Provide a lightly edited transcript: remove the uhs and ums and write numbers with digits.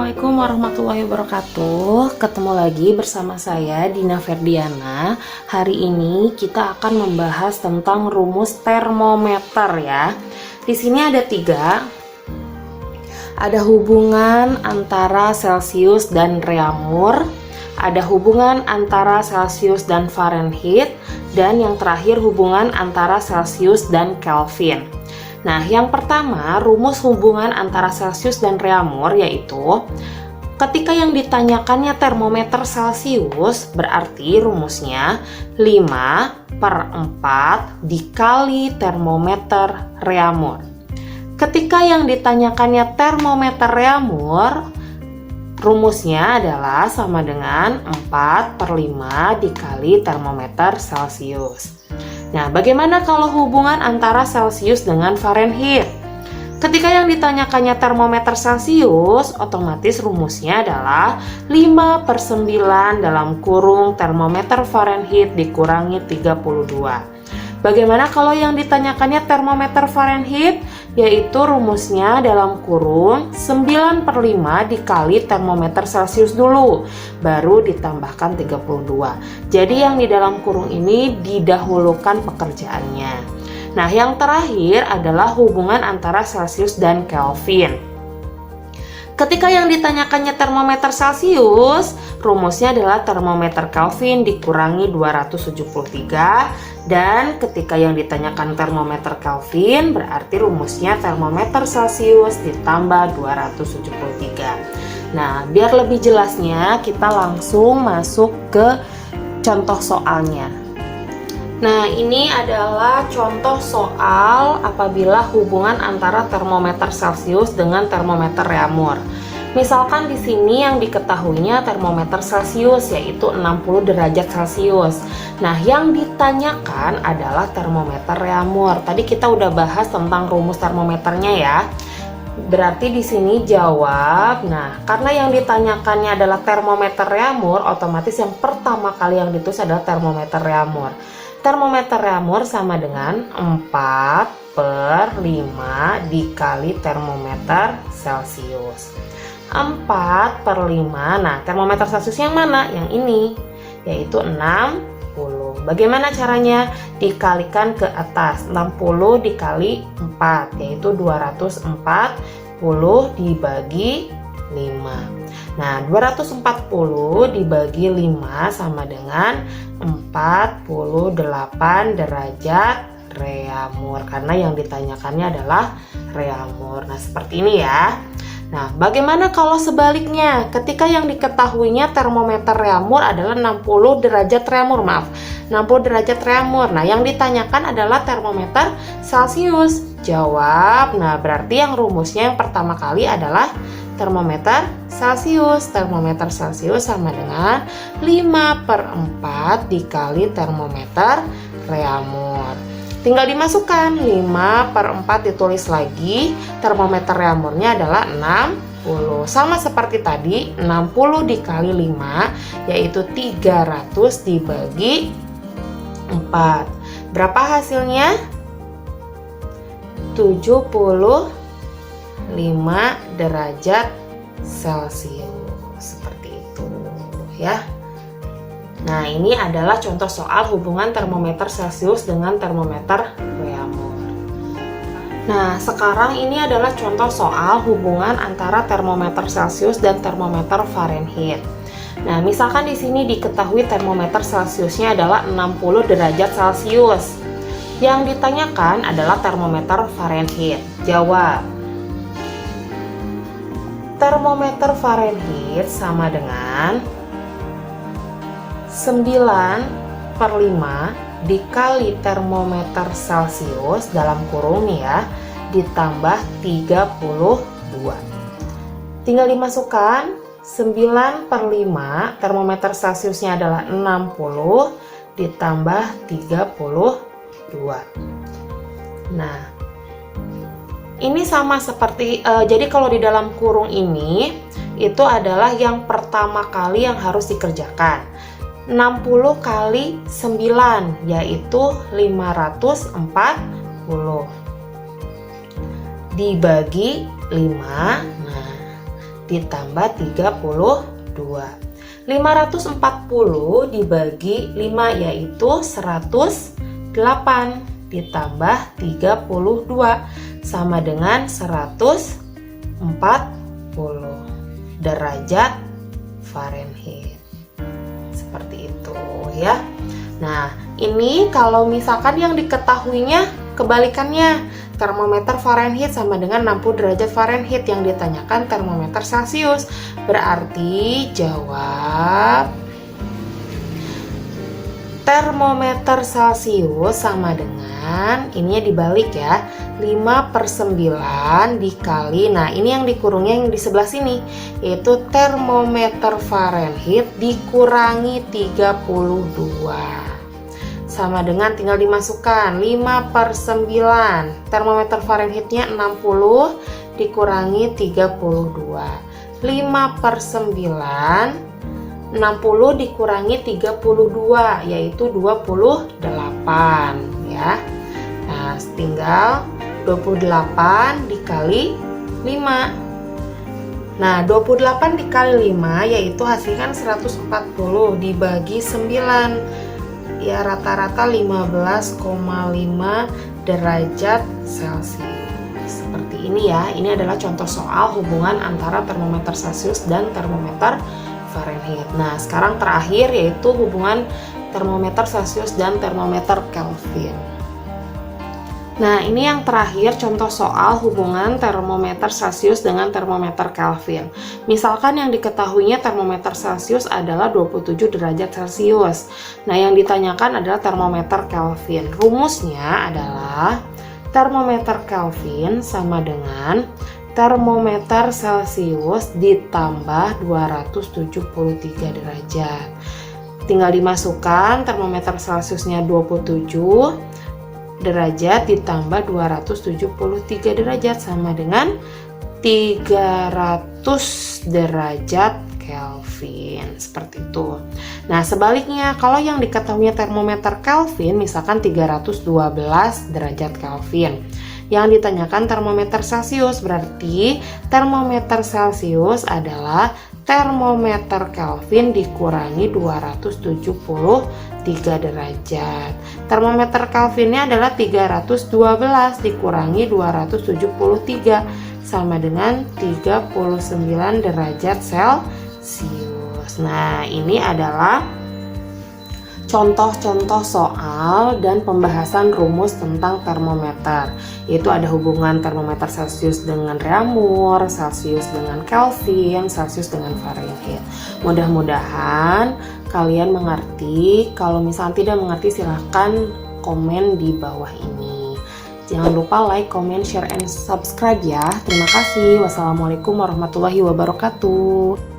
Assalamualaikum warahmatullahi wabarakatuh. Ketemu lagi bersama saya Dina Ferdiana. Hari ini kita akan membahas tentang rumus termometer ya. Di sini ada 3. Ada hubungan antara Celcius dan Reaumur, ada hubungan antara Celcius dan Fahrenheit, dan yang terakhir hubungan antara Celcius dan Kelvin. Nah, yang pertama, rumus hubungan antara Celcius dan Reaumur yaitu ketika yang ditanyakannya termometer Celcius, berarti rumusnya 5/4 dikali termometer Reaumur. Ketika yang ditanyakannya termometer Reaumur, rumusnya adalah sama dengan 4/5 dikali termometer Celcius. Nah, bagaimana kalau hubungan antara Celcius dengan Fahrenheit? Ketika yang ditanyakannya termometer Celcius, otomatis rumusnya adalah 5/9 dalam kurung termometer Fahrenheit dikurangi 32. Bagaimana kalau yang ditanyakannya termometer Fahrenheit? Yaitu rumusnya dalam kurung 9/5 dikali termometer Celcius dulu, baru ditambahkan 32. Jadi yang di dalam kurung ini didahulukan pekerjaannya. Nah, yang terakhir adalah hubungan antara Celcius dan Kelvin. Ketika yang ditanyakannya termometer Celcius, rumusnya adalah termometer Kelvin dikurangi 273. Dan ketika yang ditanyakan termometer Kelvin, berarti rumusnya termometer Celcius ditambah 273. Nah, biar lebih jelasnya, kita langsung masuk ke contoh soalnya. Nah, ini adalah contoh soal apabila hubungan antara termometer Celcius dengan termometer Reaumur. Misalkan di sini yang diketahuinya termometer Celcius yaitu 60 derajat Celcius. Nah, yang ditanyakan adalah termometer Reaumur. Tadi kita udah bahas tentang rumus termometernya ya. Berarti di sini jawab. Nah, karena yang ditanyakannya adalah termometer Reaumur, otomatis yang pertama kali yang ditulis adalah termometer Reaumur. Termometer Reaumur sama dengan 4/5 dikali termometer Celcius. 4/5. Nah, termometer Celcius yang mana? Yang ini, yaitu 60. Bagaimana caranya? Dikalikan ke atas. 60 dikali 4, yaitu 240 dibagi 5. Nah, 240 dibagi 5 sama dengan 48 derajat Reaumur, karena yang ditanyakannya adalah Reaumur. Nah, seperti ini ya. Nah, bagaimana kalau sebaliknya? Ketika yang diketahuinya termometer Reaumur adalah 60 derajat Reaumur, 60 derajat Reaumur. Nah, yang ditanyakan adalah termometer Celcius. Jawab. Nah, berarti yang rumusnya yang pertama kali adalah termometer Celcius. Termometer Celcius sama dengan 5/4 dikali termometer Reaumur. Tinggal dimasukkan 5/4 ditulis lagi. Termometer Reaumurnya adalah 60. Sama seperti tadi, 60 dikali 5 yaitu 300 dibagi 4. Berapa hasilnya? 75 derajat Celcius. Seperti itu ya. Nah, ini adalah contoh soal hubungan termometer Celcius dengan termometer Reaumur. Nah, sekarang ini adalah contoh soal hubungan antara termometer Celcius dan termometer Fahrenheit. Nah, misalkan di sini diketahui termometer Celciusnya adalah 60 derajat Celcius. Yang ditanyakan adalah termometer Fahrenheit. Jawab. Termometer Fahrenheit sama dengan 9/5 dikali termometer Celcius dalam kurung nih ya, ditambah 32. Tinggal dimasukkan 9/5, termometer Celciusnya adalah 60 ditambah 32. Nah, ini sama seperti jadi kalau di dalam kurung ini itu adalah yang pertama kali yang harus dikerjakan. 60 kali 9 yaitu 540 dibagi 5. Nah, ditambah 32. 540 dibagi 5 yaitu 108 ditambah 32 sama dengan 140 derajat Fahrenheit. Seperti itu ya. Nah, ini kalau misalkan yang diketahuinya kebalikannya, termometer Fahrenheit sama dengan 60 derajat Fahrenheit, yang ditanyakan termometer Celcius. Berarti jawab termometer Celcius sama dengan, ininya dibalik ya, 5/9 dikali, nah ini yang dikurungnya yang di sebelah sini, yaitu termometer Fahrenheit dikurangi 32. Sama dengan tinggal dimasukkan 5/9, termometer Fahrenheitnya 60 dikurangi 32. 5/9, 60 dikurangi 32 yaitu 28 ya. Nah, tinggal 28 dikali 5. Nah, 28 dikali 5 yaitu hasilkan 140 dibagi 9. Ya, rata-rata 15,5 derajat Celcius. Seperti ini ya. Ini adalah contoh soal hubungan antara termometer Celcius dan termometer Fahrenheit. Nah, sekarang terakhir yaitu hubungan termometer Celcius dan termometer Kelvin. Nah, ini yang terakhir contoh soal hubungan termometer Celcius dengan termometer Kelvin. Misalkan yang diketahuinya termometer Celcius adalah 27 derajat Celcius. Nah, yang ditanyakan adalah termometer Kelvin. Rumusnya adalah termometer Kelvin sama dengan termometer Celcius ditambah 273 derajat. Tinggal dimasukkan termometer Celciusnya 27 derajat ditambah 273 derajat sama dengan 300 derajat Kelvin. Seperti itu. Nah, sebaliknya kalau yang diketahuinya termometer Kelvin misalkan 312 derajat Kelvin. Yang ditanyakan termometer Celcius, berarti termometer Celcius adalah termometer Kelvin dikurangi 273 derajat. Termometer Kelvinnya adalah 312 dikurangi 273 sama dengan 39 derajat Celcius. Nah, ini adalah contoh-contoh soal dan pembahasan rumus tentang termometer. Yaitu ada hubungan termometer Celcius dengan Reaumur, Celcius dengan Kelvin, Celcius dengan Fahrenheit. Mudah-mudahan kalian mengerti. Kalau misalnya tidak mengerti silahkan komen di bawah ini. Jangan lupa like, comment, share, and subscribe ya. Terima kasih. Wassalamualaikum warahmatullahi wabarakatuh.